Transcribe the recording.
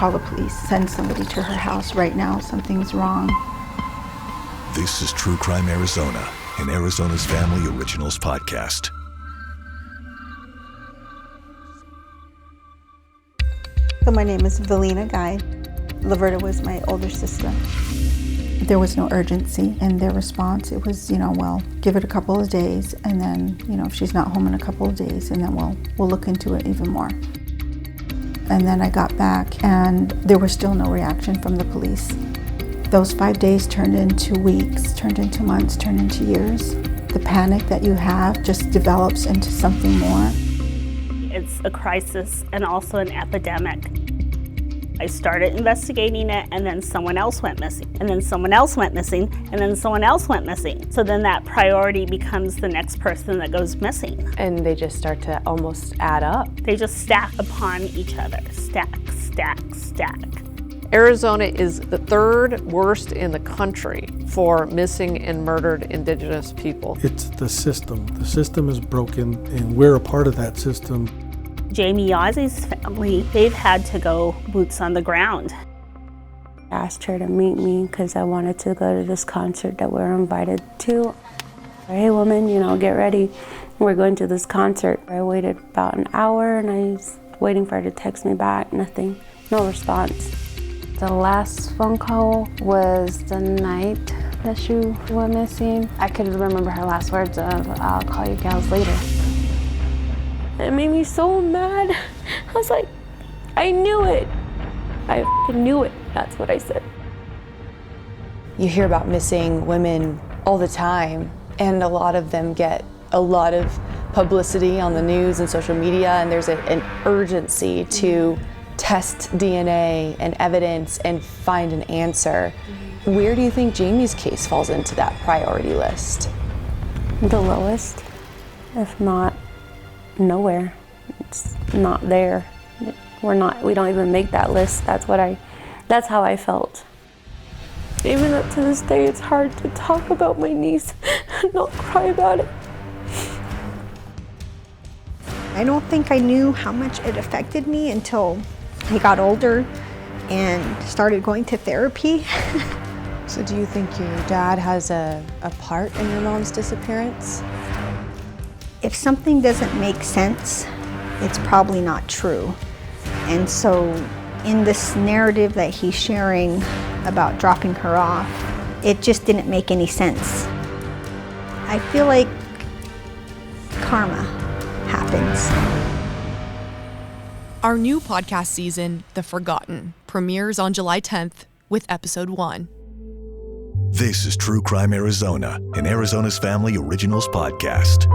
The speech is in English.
call the police, send somebody to her house right now. Something's wrong. This is True Crime Arizona, an Arizona's Family Originals podcast. So my name is Valina Guy. Laverta was my older sister. There was no urgency in their response. It was, well, give it a couple of days, and then, if she's not home in a couple of days, and then we'll look into it even more. And then I got back, and there was still no reaction from the police. Those 5 days turned into weeks, turned into months, turned into years. The panic that you have just develops into something more. It's a crisis and also an epidemic. I started investigating it, and then someone else went missing, and then someone else went missing, and then someone else went missing. So then that priority becomes the next person that goes missing. And they just start to almost add up. They just stack upon each other. Stack, stack, stack. Arizona is the third worst in the country for missing and murdered Indigenous people. It's the system. The system is broken, and we're a part of that system. Jamie Yazie's family, they've had to go boots on the ground. I asked her to meet me because I wanted to go to this concert that we're invited to. Hey woman, get ready. We're going to this concert. I waited about an hour and I was waiting for her to text me back. Nothing, no response. The last phone call was the night that she went missing. I could remember her last words of, "I'll call you gals later." It made me so mad. I was like, I knew it. I knew it. That's what I said. You hear about missing women all the time, and a lot of them get a lot of publicity on the news and social media, and there's an urgency to test DNA and evidence and find an answer. Where do you think Jamie's case falls into that priority list? The lowest, if not nowhere. It's not there. We don't even make that list. That's how I felt. Even up to this day, it's hard to talk about my niece and not cry about it. I don't think I knew how much it affected me until I got older and started going to therapy. So do you think your dad has a part in your mom's disappearance? If something doesn't make sense, it's probably not true. And so in this narrative that he's sharing about dropping her off, it just didn't make any sense. I feel like karma happens. Our new podcast season, The Forgotten, premieres on July 10th with episode 1. This is True Crime Arizona, an Arizona's Family Originals podcast.